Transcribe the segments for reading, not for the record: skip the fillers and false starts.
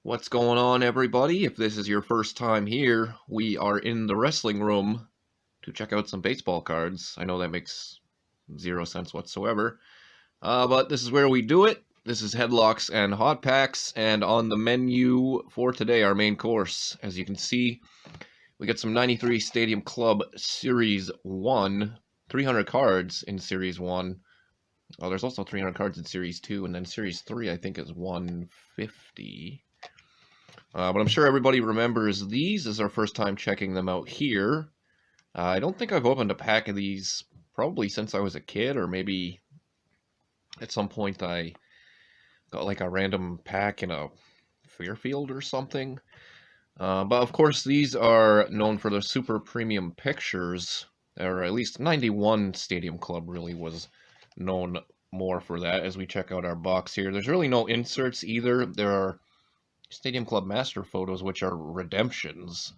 What's going on, everybody? If this is your first time here, we are in the wrestling room to check out some baseball cards. I know that makes zero sense whatsoever, but this is where we do it. This is Headlocks and Hot Packs, and on the menu for today, our main course. As you can see, we got some 93 Stadium Club Series 1, 300 cards in Series 1. Oh, there's also 300 cards in Series 2, and then Series 3, I think, is 150. But I'm sure everybody remembers these. This is our first time checking them out here. I don't think I've opened a pack of these probably since I was a kid, or maybe at some point I got like a random pack in a Fairfield or something. But of course, these are known for their super premium pictures, or at least 91 Stadium Club really was known more for that. As we check out our box here, there's really no inserts either. There are Stadium Club Master photos, which are redemptions.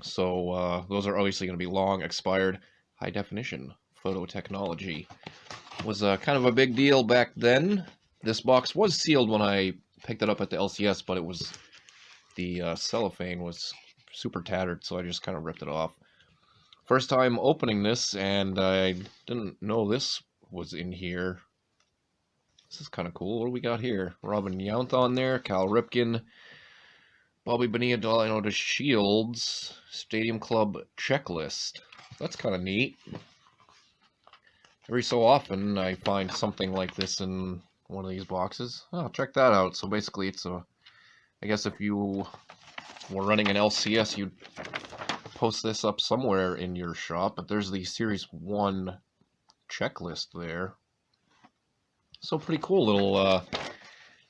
So those are obviously going to be long expired. High definition photo technology was kind of a big deal back then. This box was sealed when I picked it up at the LCS, but it was the cellophane was super tattered, so I just kind of ripped it off. First time opening this, and I didn't know this was in here. This is kind of cool. What do we got here? Robin Yount on there, Cal Ripken, Bobby Bonilla, Delano to Shields, Stadium Club checklist. That's kind of neat. Every so often I find something like this in one of these boxes. Oh, check that out. So basically it's a, I guess if you were running an LCS, you'd post this up somewhere in your shop, but there's the Series 1 checklist there. So pretty cool little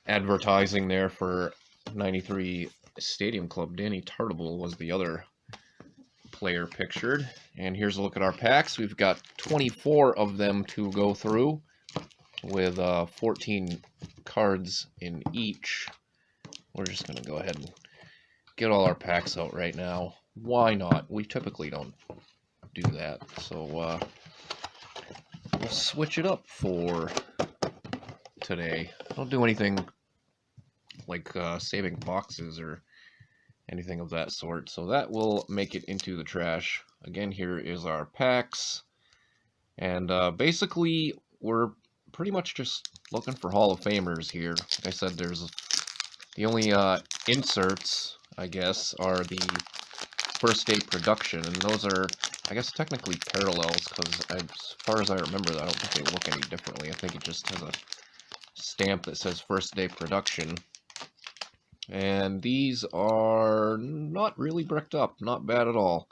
advertising there for 93 Stadium Club. Danny Tartable was the other player pictured. And here's a look at our packs. We've got 24 of them to go through with 14 cards in each. We're just going to go ahead and get all our packs out right now. Why not? We typically don't do that. So we'll switch it up for today. Don't do anything like saving boxes or anything of that sort, so that will make it into the trash. Again, here is our packs, and basically we're pretty much just looking for Hall of Famers here. Like I said, there's the only inserts, I guess, are the first day production, and those are, I guess, technically parallels, because as far as I remember, I don't think they look any differently. I think it just has a stamp that says first day production, and these are not really bricked up, not bad at all.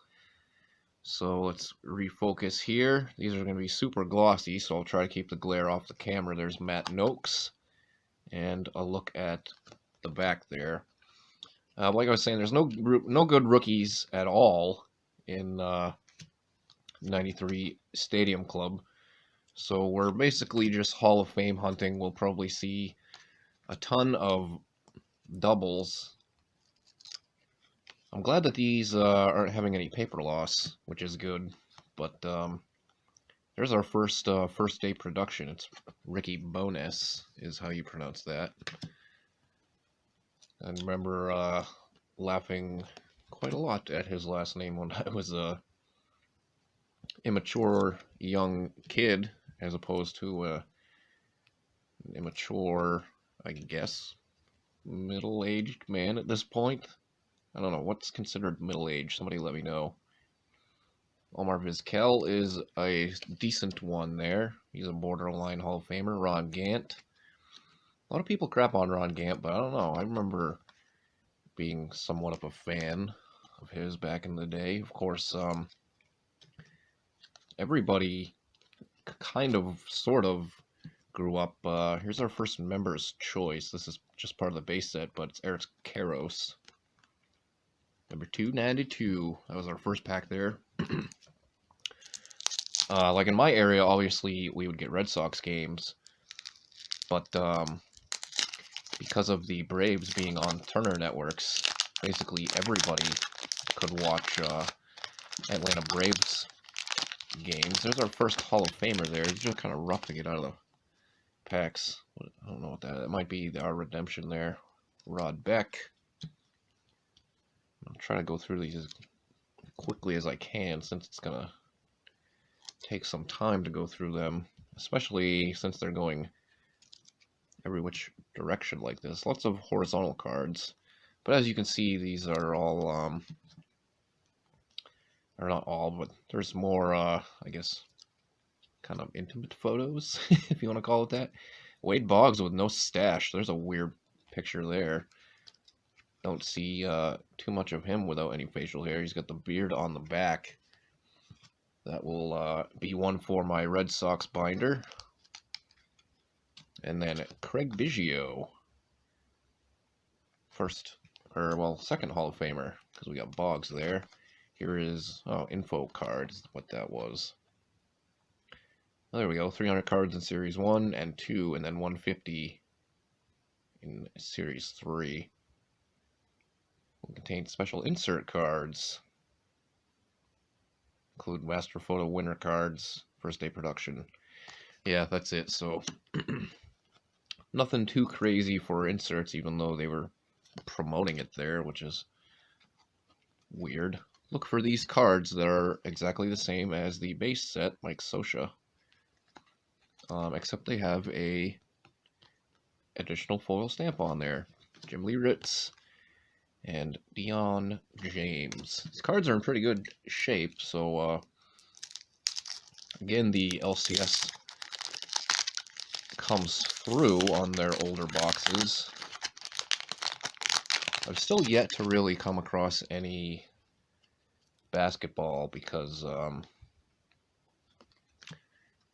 So let's refocus here. These are going to be super glossy, so I'll try to keep the glare off the camera. There's Matt Noakes, and a look at the back there. Like I was saying, there's no good rookies at all in 93 Stadium Club. So we're basically just Hall of Fame hunting. We'll probably see a ton of doubles. I'm glad that these aren't having any paper loss, which is good. But there's our first day production. It's Ricky Bones is how you pronounce that. I remember laughing quite a lot at his last name when I was a immature young kid, as opposed to an immature, I guess, middle-aged man at this point. I don't know, what's considered middle-aged? Somebody let me know. Omar Vizquel is a decent one there. He's a borderline Hall of Famer. Ron Gant. A lot of people crap on Ron Gant, but I don't know. I remember being somewhat of a fan of his back in the day. Of course, everybody kind of, sort of, grew up. Here's our first member's choice. This is just part of the base set, but it's Eric Karros. Number 292. That was our first pack there. Like in my area, obviously, we would get Red Sox games. But because of the Braves being on Turner Networks, basically everybody could watch Atlanta Braves games. There's our first Hall of Famer there. It's just kind of rough to get out of the packs. I don't know what that might be, our redemption there. Rod Beck. I'll try to go through these as quickly as I can, since it's gonna take some time to go through them, especially since they're going every which direction like this. Lots of horizontal cards, but as you can see, these are all or not all, but there's more I guess kind of intimate photos, if you want to call it that. Wade Boggs with no stash. There's a weird picture there. Don't see too much of him without any facial hair. He's got the beard on the back. That will be one for my Red Sox binder. And then Craig Biggio. Second Hall of Famer, because we got Boggs there. Here is, info cards, what that was. Oh, there we go, 300 cards in Series 1 and 2, and then 150 in Series 3. Will contain special insert cards. Include Master Photo winner cards, first day production. Yeah, that's it, so nothing too crazy for inserts, even though they were promoting it there, which is weird. Look for these cards that are exactly the same as the base set, Mike Scioscia. Except they have a additional foil stamp on there. Jim Lee Ritz and Dion James. These cards are in pretty good shape, so again, the LCS comes through on their older boxes. I've still yet to really come across any basketball because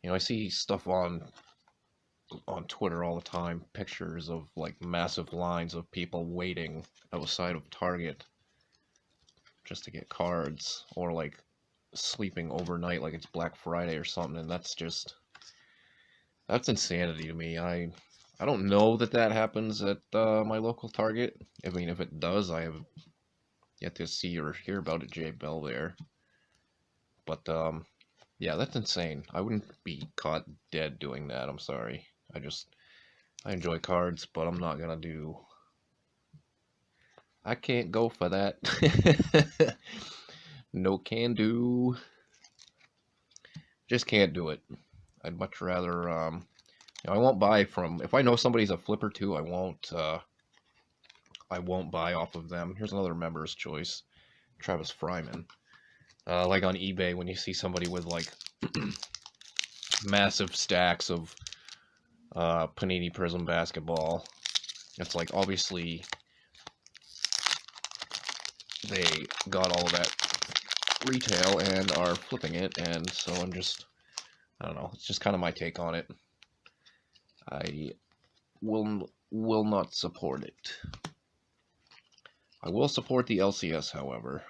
you know, I see stuff on Twitter all the time, pictures of like massive lines of people waiting outside of Target just to get cards, or like sleeping overnight like it's Black Friday or something, and that's insanity to me. I don't know that happens at my local Target. I mean, if it does, I have yet to see or hear about it, Jay Bell there. But yeah, that's insane. I wouldn't be caught dead doing that. I'm sorry. I enjoy cards, but I'm not gonna do. I can't go for that. No can do. Just can't do it. I'd much rather, you know, I won't buy from, if I know somebody's a flipper too, I won't buy off of them. Here's another member's choice, Travis Fryman. Like on eBay, when you see somebody with like massive stacks of Panini Prism basketball, it's like obviously they got all of that retail and are flipping it, and so I don't know, it's just kind of my take on it. I will not support it. I will support the LCS, however,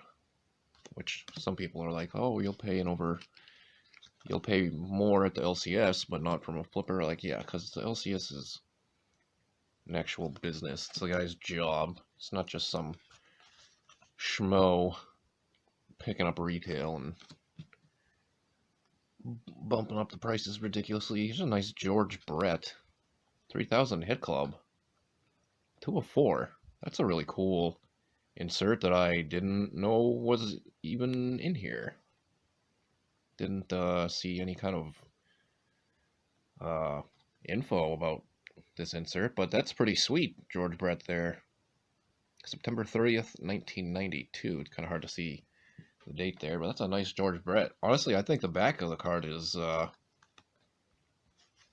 which some people are like, oh, you'll pay more at the LCS, but not from a flipper. Like, yeah, because the LCS is an actual business. It's the guy's job. It's not just some schmo picking up retail and bumping up the prices ridiculously. Here's a nice George Brett, 3000 hit club, 204. That's a really cool insert that I didn't know was even in here. Didn't see any kind of info about this insert, but that's pretty sweet. George Brett there. September 30th, 1992. It's kind of hard to see the date there, but that's a nice George Brett. Honestly, I think the back of the card is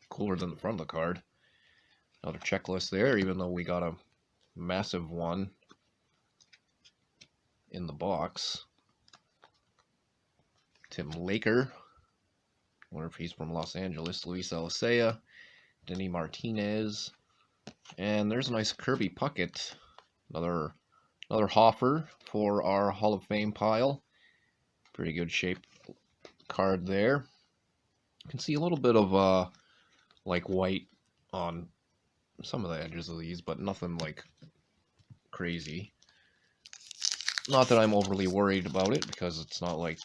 cooler than the front of the card. Another checklist there, even though we got a massive one in the box. Tim Laker. I wonder if he's from Los Angeles. Luis Alicea. Denny Martinez. And there's a nice Kirby Puckett. Another Hoffer for our Hall of Fame pile. Pretty good shape card there. You can see a little bit of like white on some of the edges of these, but nothing like crazy. Not that I'm overly worried about it, because it's not like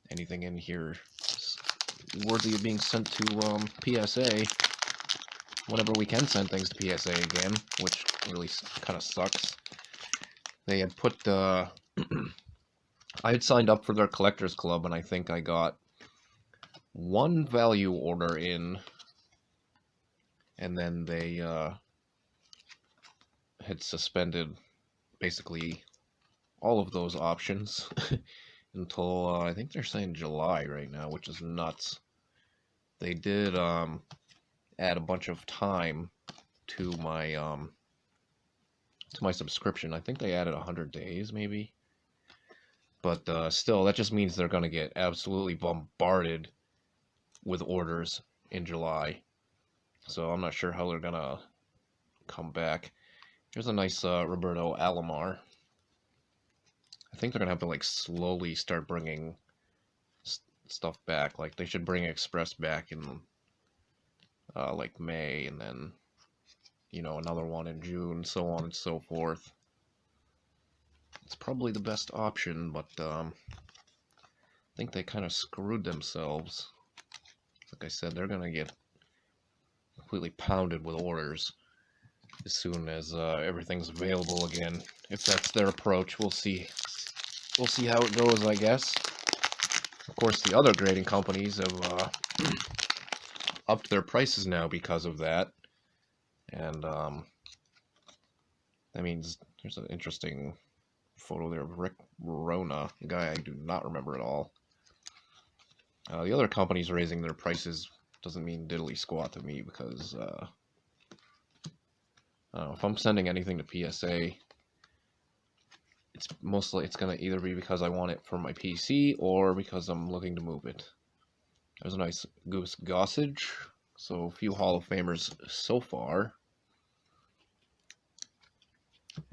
anything in here is worthy of being sent to PSA. whenever we can send things to PSA again, which really kind of sucks. They had put I had signed up for their collectors club, and I think I got one value order in, and then they had suspended basically all of those options until I think they're saying July right now, which is nuts. They did add a bunch of time to my subscription. I think they added 100 days maybe, but still, that just means they're gonna get absolutely bombarded with orders in July. So I'm not sure how they're gonna come back. Here's a nice Roberto Alomar. I think they're gonna have to like slowly start bringing stuff back. Like they should bring Express back in like May, and then another one in June, so on and so forth. It's probably the best option, but I think they kind of screwed themselves. Like I said, they're gonna get completely pounded with orders as soon as everything's available again. If that's their approach, we'll see. We'll see how it goes, I guess. Of course, the other grading companies have upped their prices now because of that. And that means there's an interesting photo there of Rick Rona, a guy I do not remember at all. The other companies raising their prices doesn't mean diddly squat to me, because if I'm sending anything to PSA, it's gonna either be because I want it for my PC or because I'm looking to move it. There's a nice Goose Gossage, so a few Hall of Famers so far.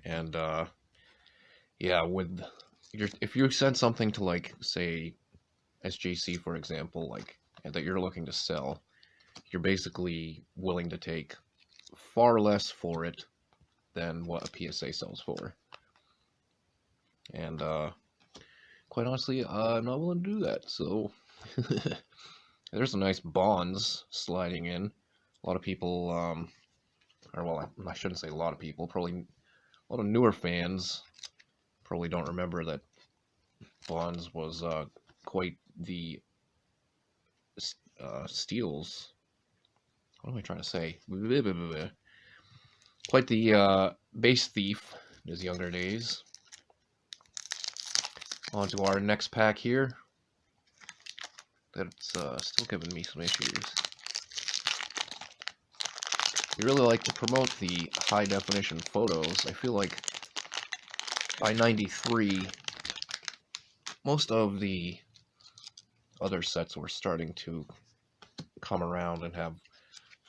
And yeah, if you send something to, like, say SJC, for example, like that you're looking to sell, you're basically willing to take far less for it than what a PSA sells for. And quite honestly, I'm not willing to do that. So there's some nice bonds sliding in. A lot of people, or well, I shouldn't say a lot of people, probably a lot of newer fans probably don't remember that Bonds was quite the steals. What am I trying to say? Quite the base thief in his younger days. On to our next pack here. That's still giving me some issues. We really like to promote the high definition photos. I feel like by '93, most of the other sets were starting to come around and have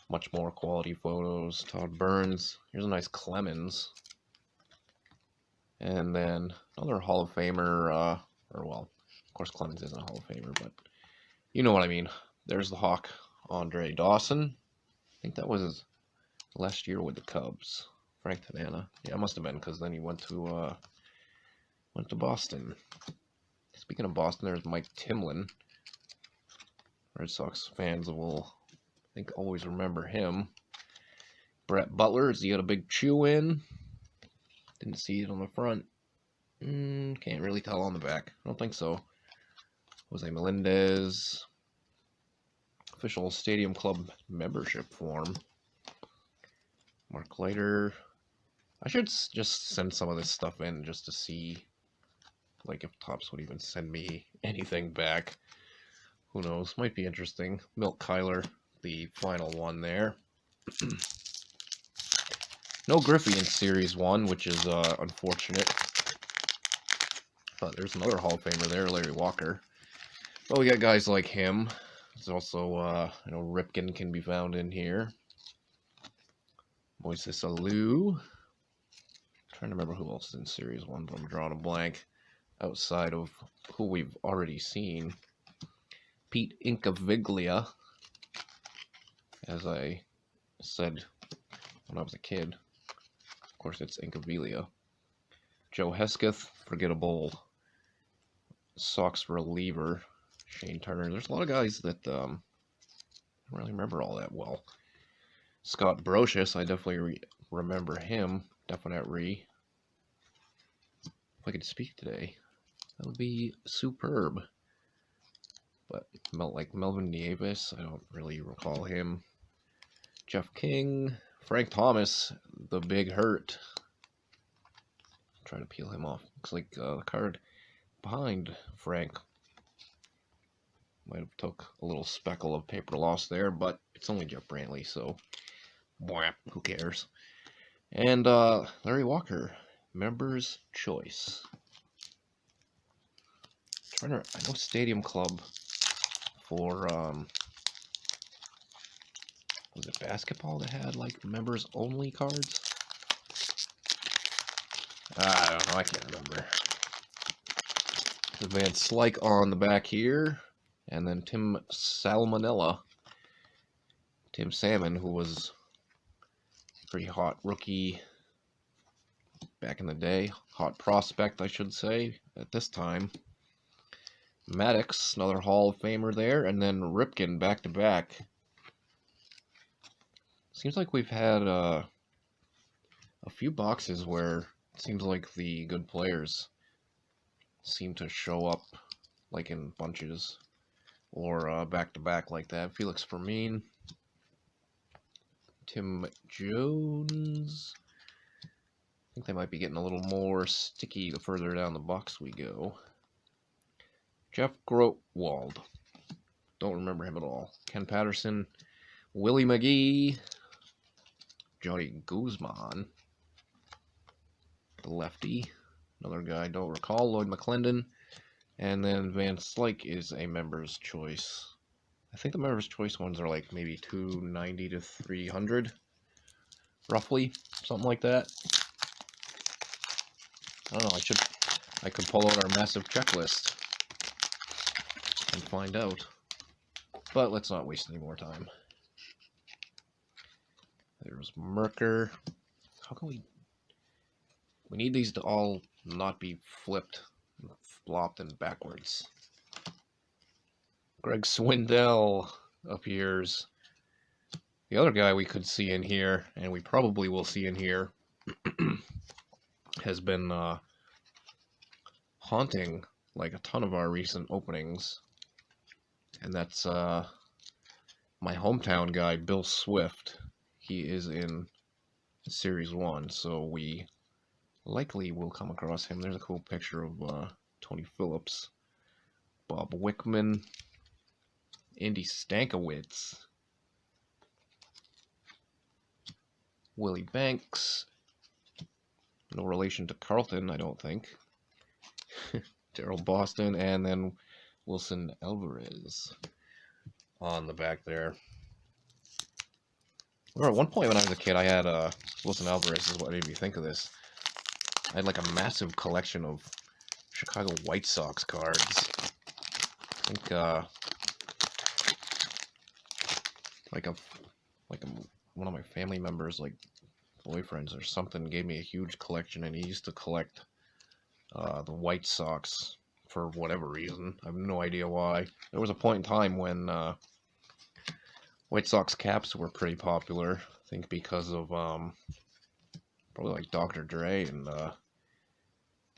much more quality photos. Todd Burns. Here's a nice Clemens. And then another Hall of Famer, or well, of course Clemens isn't a Hall of Famer, but you know what I mean. There's the Hawk, Andre Dawson. I think that was last year with the Cubs. Frank Tanana. Yeah, it must have been, because then he went to Boston. Speaking of Boston, there's Mike Timlin. Red Sox fans will, I think, always remember him. Brett Butler, has he got a big chew in? Didn't see it on the front. Can't really tell on the back. I don't think so. Jose Melendez. Official Stadium Club membership form. Mark Leiter. I should just send some of this stuff in just to see, like, if Topps would even send me anything back. Who knows? Might be interesting. Milt Kyler, the final one there. No Griffey in Series 1, which is unfortunate. But there's another Hall of Famer there, Larry Walker. Well, we got guys like him. There's also, Ripken can be found in here. Moises Alou. Trying to remember who else is in Series 1, but I'm drawing a blank. Outside of who we've already seen. Pete Incaviglia. As I said when I was a kid. Of course, it's Incaviglia. Joe Hesketh, forgettable Sox reliever. Shane Turner. There's a lot of guys that I don't really remember all that well. Scott Brocious, I definitely remember him. Definitely. If I could speak today, that would be superb. But like Melvin Nieves, I don't really recall him. Jeff King, Frank Thomas, the Big Hurt. Try to peel him off. Looks like the card behind Frank might have took a little speckle of paper loss there, but it's only Jeff Brantley, so who cares? And Larry Walker, Members Choice. I know Stadium Club for was it basketball that had like members only cards? I don't know, I can't remember. Van Slyke on the back here, and then Tim Salmonella. Tim Salmon, who was a pretty hot rookie back in the day. Hot prospect, I should say, at this time. Maddox, another Hall of Famer there, and then Ripken back-to-back. Seems like we've had a few boxes where it seems like the good players seem to show up like in bunches or back-to-back like that. Felix Fermin, Tim Jones. I think they might be getting a little more sticky the further down the box we go. Jeff Grotwald. Don't remember him at all. Ken Patterson, Willie McGee, Johnny Guzman, the lefty, another guy I don't recall, Lloyd McClendon, and then Van Slyke is a member's choice. I think the member's choice ones are like maybe 290 to 300, roughly, something like that. I don't know, I could pull out our massive checklist and find out. But let's not waste any more time. There's Merker. How can we need these to all not be flipped, flopped, and backwards. Greg Swindell appears. The other guy we could see in here, and we probably will see in here, has been haunting like a ton of our recent openings. And that's my hometown guy, Bill Swift. He is in Series 1, so we likely will come across him. There's a cool picture of Tony Phillips, Bob Wickman, Andy Stankiewicz, Willie Banks, no relation to Carlton, I don't think, Daryl Boston, and then Wilson Alvarez on the back there. I remember at one point when I was a kid, I had Wilson Alvarez is what made me think of this. I had like a massive collection of Chicago White Sox cards. I think one of my family members, like boyfriends or something, gave me a huge collection, and he used to collect the White Sox for whatever reason. I have no idea why. There was a point in time when White Sox caps were pretty popular. I think because of probably like Dr. Dre and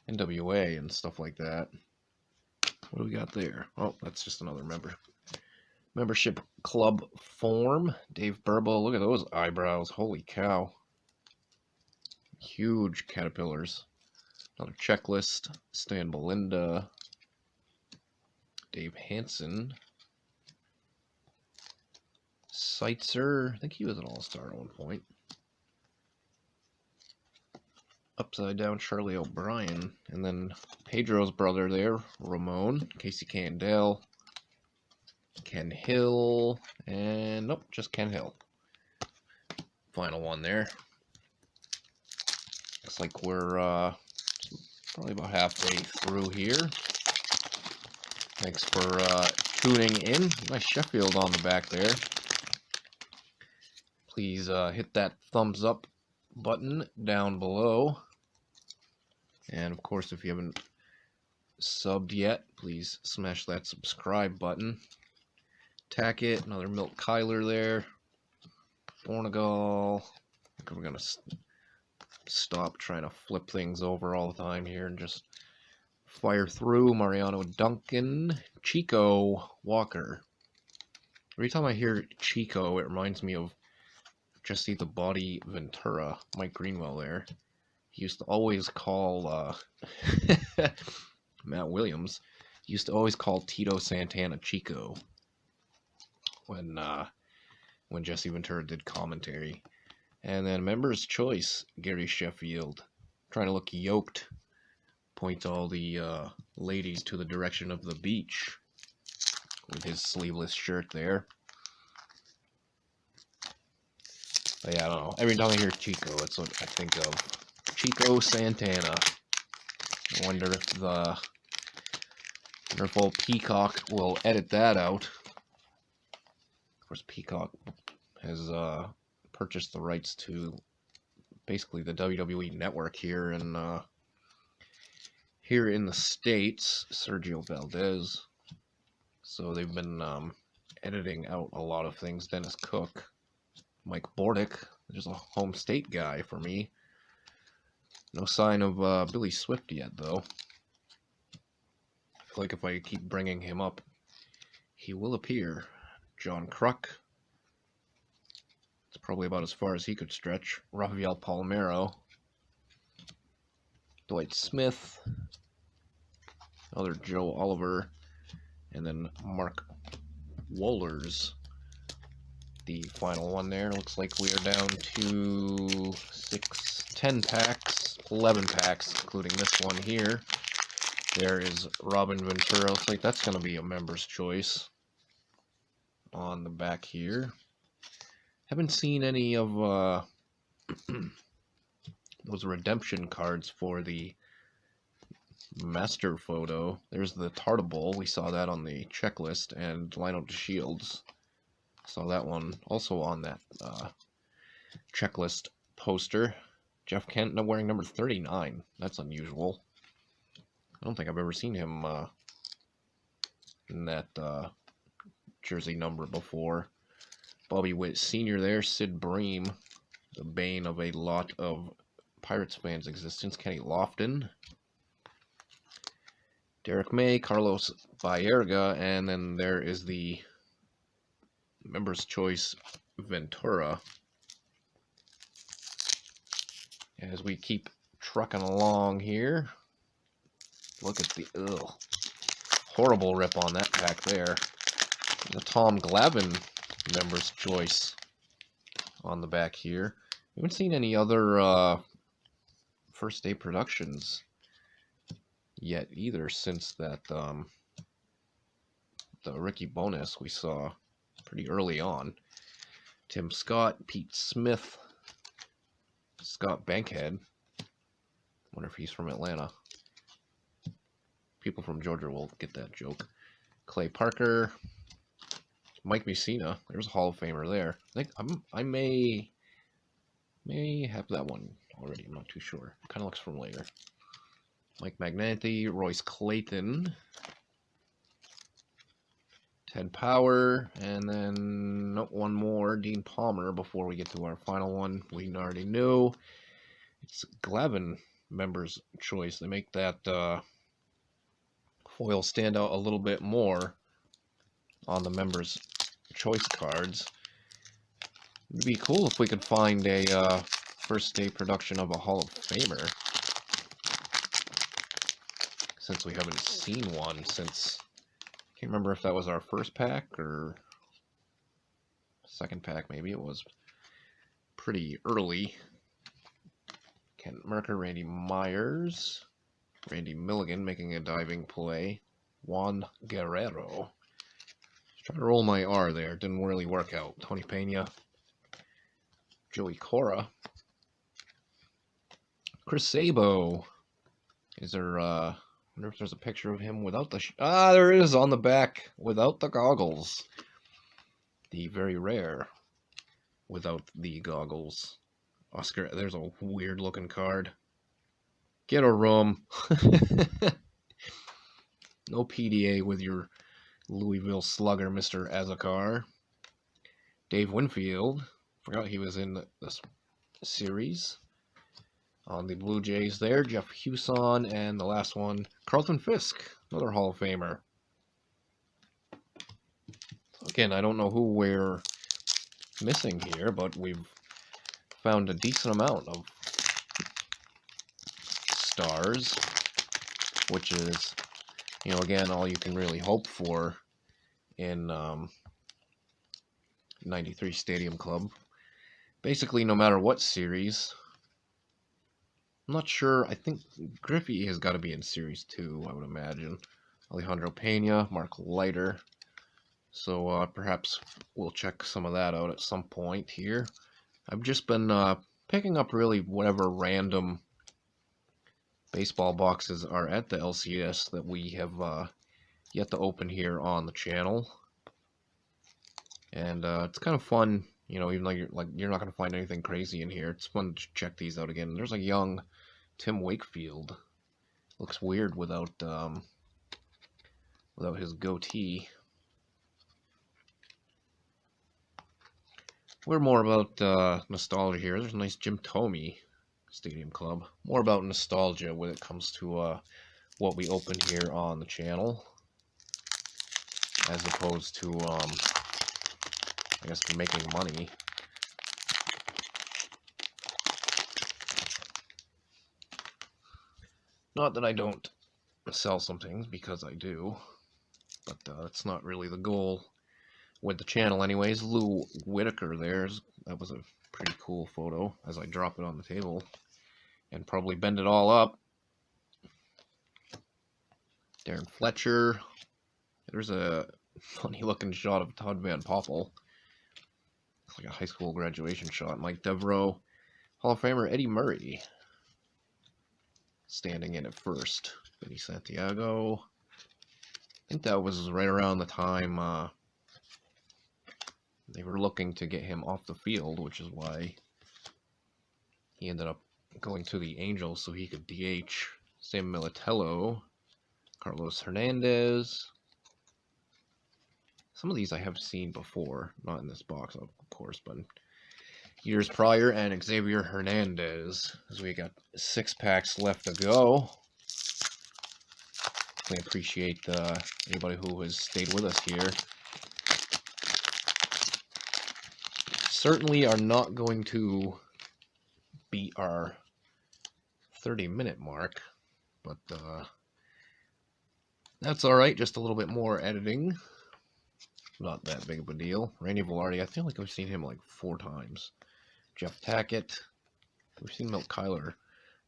NWA and stuff like that. What do we got there? Oh, that's just another membership club form. Dave Burbo, look at those eyebrows. Holy cow. Huge caterpillars. Another checklist. Stan Belinda. Dave Hansen. Seitzer. I think he was an all-star at one point. Upside down Charlie O'Brien. And then Pedro's brother there, Ramon. Casey Candell. Ken Hill. And nope, just Ken Hill. Final one there. Looks like we're probably about halfway through here. Thanks for tuning in. Nice Sheffield on the back there. Please hit that thumbs up button down below. And of course, if you haven't subbed yet, please smash that subscribe button. Tackett, another Milt Kyler there. Ornegal. I think we're gonna stop trying to flip things over all the time here and just fire through. Mariano Duncan, Chico Walker. Every time I hear Chico, it reminds me of Jesse the Body Ventura, Mike Greenwell there. He used to always call Matt Williams. He used to always call Tito Santana Chico when Jesse Ventura did commentary. And then Member's Choice, Gary Sheffield, trying to look yoked. Point all the ladies to the direction of the beach with his sleeveless shirt there. But yeah, I don't know. Every time I hear Chico, it's what I think of. Chico Santana. I wonder if the wonderful Peacock will edit that out. Of course, Peacock has purchased the rights to basically the WWE network here in the States, Sergio Valdez. So they've been editing out a lot of things. Dennis Cook, Mike Bordick, there's a home state guy for me. No sign of Billy Swift yet, though. I feel like if I keep bringing him up, he will appear. John Kruk. It's probably about as far as he could stretch. Rafael Palomero. Dwight Smith. Another Joe Oliver. And then Mark Wohlers. The final one there. Looks like we are down to 10 packs, 11 packs, including this one here. There is Robin Ventura. Looks like that's going to be a member's choice on the back here. Haven't seen any of those redemption cards for the master photo. There's the Tartable. We saw that on the checklist, and Lionel Shields. Saw that one also on that checklist poster. Jeff Kent now wearing number 39. That's unusual. I don't think I've ever seen him in that jersey number before. Bobby Witt Sr. there. Sid Bream, the bane of a lot of Pirates fans' existence. Kenny Lofton. Derek May, Carlos Baerga, and then there is the Member's Choice Ventura. As we keep trucking along here, look at the horrible rip on that pack there. The Tom Glavine Member's Choice on the back here. We haven't seen any other first day productions yet either since that the Ricky bonus we saw pretty early on. Tim Scott, Pete Smith, Scott Bankhead. Wonder if he's from Atlanta. People from Georgia will get that joke. Clay Parker, Mike Messina. There's a Hall of Famer there. I think I may have that one already. I'm not too sure. Kind of looks familiar. Mike Magnanti, Royce Clayton, Ted Power, and then one more, Dean Palmer, before we get to our final one. We already knew. It's Glavine Member's Choice. They make that foil stand out a little bit more on the Member's Choice cards. It'd be cool if we could find a first day production of a Hall of Famer, since we haven't seen one since, I can't remember if that was our first pack or second pack. Maybe it was pretty early. Kent Merker, Randy Myers, Randy Milligan making a diving play, Juan Guerrero. Just trying to roll my R there, didn't really work out. Tony Pena, Joey Cora, Chris Sabo. Is there I wonder if there's a picture of him without the there is on the back, without the goggles. The very rare without the goggles. Oscar, there's a weird looking card. Get a room. No PDA with your Louisville Slugger, Mr. Azakar. Dave Winfield Forgot he was in this series. On the Blue Jays there, Jeff Hewson, and the last one, Carlton Fisk, another Hall of Famer. Again, I don't know who we're missing here, but we've found a decent amount of stars, which is, you know, again, all you can really hope for in 93 Stadium Club. Basically, no matter what series. I'm not sure. I think Griffey has got to be in Series 2, I would imagine. Alejandro Pena, Mark Leiter. So perhaps we'll check some of that out at some point here. I've just been picking up really whatever random baseball boxes are at the LCS that we have yet to open here on the channel. And it's kind of fun, you know, even though you're not going to find anything crazy in here. It's fun to check these out again. There's a young Tim Wakefield. Looks weird without his goatee. We're more about nostalgia here. There's a nice Jim Thome Stadium Club. More about nostalgia when it comes to what we open here on the channel, as opposed to I guess making money. Not that I don't sell some things, because I do, but that's not really the goal with the channel anyways. Lou Whitaker that was a pretty cool photo as I drop it on the table and probably bend it all up. Darren Fletcher. There's a funny looking shot of Todd Van Poppel. It's like a high school graduation shot. Mike Devereaux. Hall of Famer Eddie Murray standing in at first. Benny Santiago. I think that was right around the time they were looking to get him off the field, which is why he ended up going to the Angels so he could DH. Sam Militello, Carlos Hernandez. Some of these I have seen before, not in this box, of course, but years prior. And Xavier Hernandez, as we got 6 packs left to go. We appreciate anybody who has stayed with us here. Certainly are not going to beat our 30-minute mark, but that's alright, just a little bit more editing. Not that big of a deal. Randy Velarde, I feel like I've seen him like 4 times. Jeff Tackett, we've seen Milt Kyler a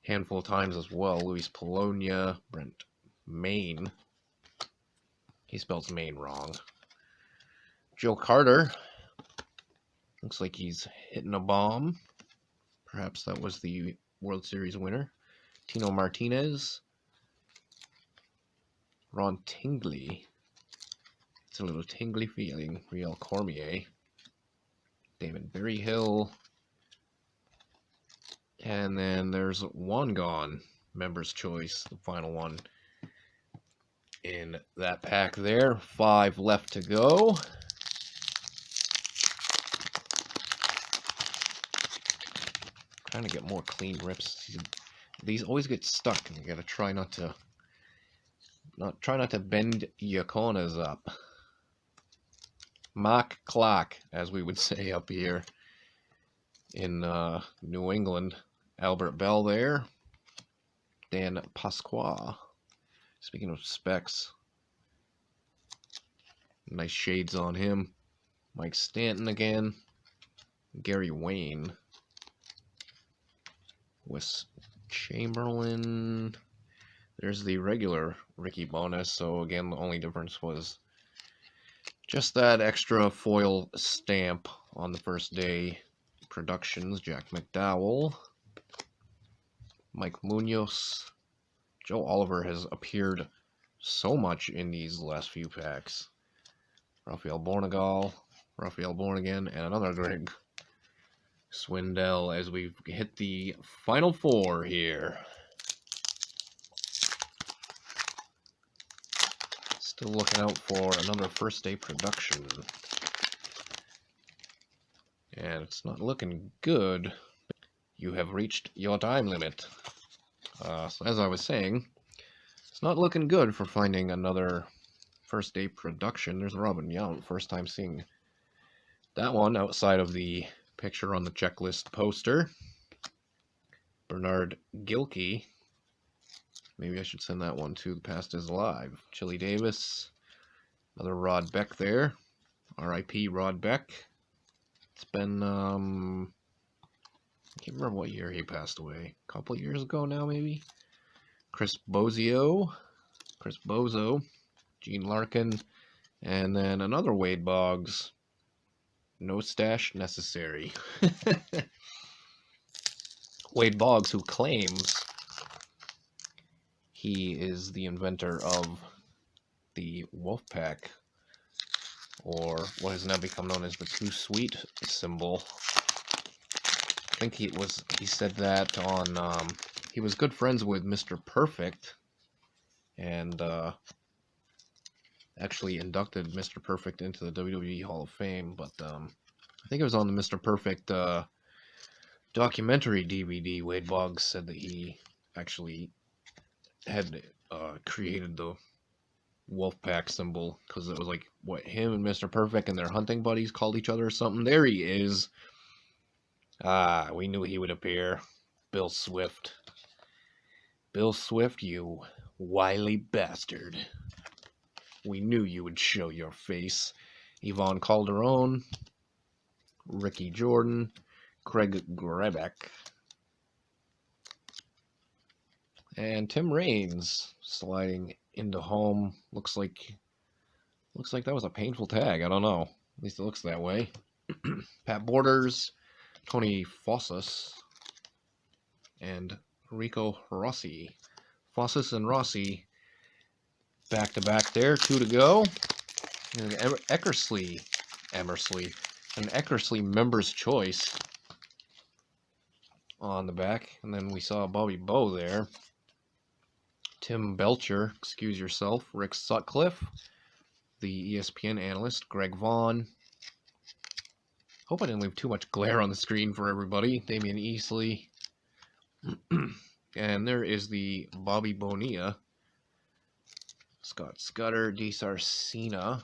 handful of times as well. Luis Polonia, Brent Maine. He spells Maine wrong. Joe Carter. Looks like he's hitting a bomb. Perhaps that was the World Series winner. Tino Martinez. Ron Tingley. It's a little tingly feeling. Real Cormier. David Berryhill. And then there's one gone. Member's Choice, the final one in that pack there. 5 left to go. Trying to get more clean rips. These always get stuck, and you gotta try not to bend your corners up. Mark Clark, as we would say up here in New England. Albert Bell there. Dan Pasqua. Speaking of specs, nice shades on him. Mike Stanton again. Gary Wayne. Wes Chamberlain. There's the regular Ricky Bonas. So again, the only difference was just that extra foil stamp on the first day. Productions. Jack McDowell. Mike Munoz. Joe Oliver has appeared so much in these last few packs. Rafael Bornegal. Rafael Bornegan. And another Greg Swindell as we've hit the final 4 here. Still looking out for another first day production. And it's not looking good. You have reached your time limit. So as I was saying, it's not looking good for finding another first day production. There's Robin Yount, first time seeing that one outside of the picture on the checklist poster. Bernard Gilkey. Maybe I should send that one to The Past is Alive. Chili Davis. Another Rod Beck there. R.I.P. Rod Beck. It's been, I can't remember what year he passed away. A couple of years ago now, maybe? Chris Bozo. Gene Larkin. And then another Wade Boggs. No stash necessary. Wade Boggs, who claims he is the inventor of the Wolfpack, or what has now become known as the Too Sweet symbol. I think he said that on, he was good friends with Mr. Perfect, and actually inducted Mr. Perfect into the WWE Hall of Fame, but I think it was on the Mr. Perfect documentary DVD. Wade Boggs said that he actually had created the Wolfpack symbol, because it was like what him and Mr. Perfect and their hunting buddies called each other or something. There he is. We knew he would appear. Bill Swift. Bill Swift, you wily bastard. We knew you would show your face. Yvonne Calderon, Ricky Jordan, Craig Grebeck, and Tim Raines sliding into home. Looks like that was a painful tag. I don't know. At least it looks that way. Pat Borders, Tony Fossas, and Rico Rossi. Fossas and Rossi back to back there. 2 to go. And Eckersley, an Eckersley Member's Choice on the back. And then we saw Bobby Bow there. Tim Belcher, excuse yourself. Rick Sutcliffe, the ESPN analyst. Greg Vaughn. Hope I didn't leave too much glare on the screen for everybody. Damian Easley. And there is the Bobby Bonilla. Scott Scudder, D. Sarcina.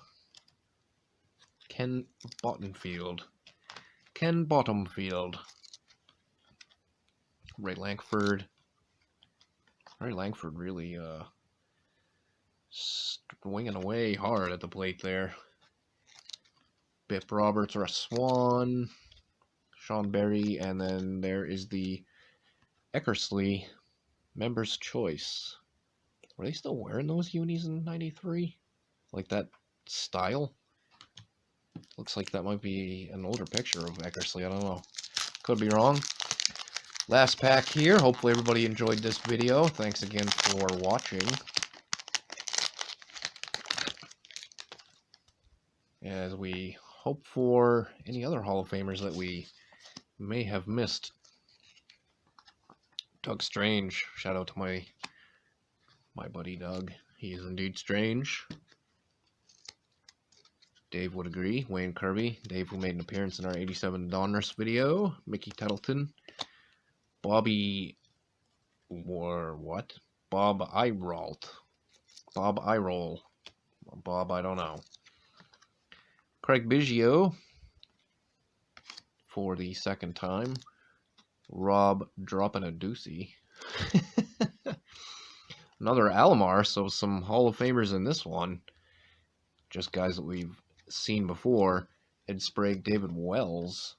Ken Bottomfield. Ray Lankford. Ray Lankford really swinging away hard at the plate there. Bip Roberts, Russ Swan, Sean Berry, and then there is the Eckersley Member's Choice. Were they still wearing those unis in '93? Like that style? Looks like that might be an older picture of Eckersley. I don't know. Could be wrong. Last pack here. Hopefully everybody enjoyed this video. Thanks again for watching. As we hope for any other Hall of Famers that we may have missed. Doug Strange. Shout out to my buddy Doug. He is indeed strange. Dave would agree. Wayne Kirby. Dave, who made an appearance in our 87 Donruss video. Mickey Tettleton. Bobby... what? Bob Irolt. Bob Iroll. Bob, I don't know. Craig Biggio. For the second time. Rob dropping a doozy. Another Alomar, so some Hall of Famers in this one. Just guys that we've seen before. Ed Sprague, David Wells,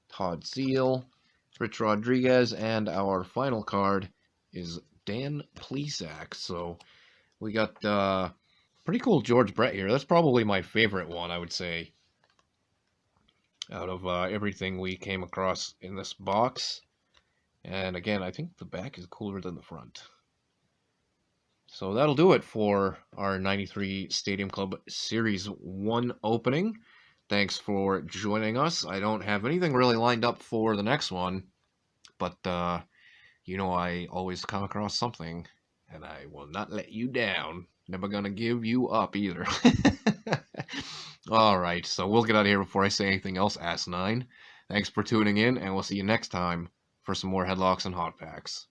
Todd Seal, Rich Rodriguez, and our final card is Dan Plesac. So we got pretty cool George Brett here. That's probably my favorite one, I would say, out of everything we came across in this box. And again, I think the back is cooler than the front. So that'll do it for our 93 Stadium Club Series 1 opening. Thanks for joining us. I don't have anything really lined up for the next one, but you know I always come across something, and I will not let you down. Never gonna give you up either. Alright, so we'll get out of here before I say anything else, Ass9. Thanks for tuning in, and we'll see you next time for some more Headlocks and Hot Packs.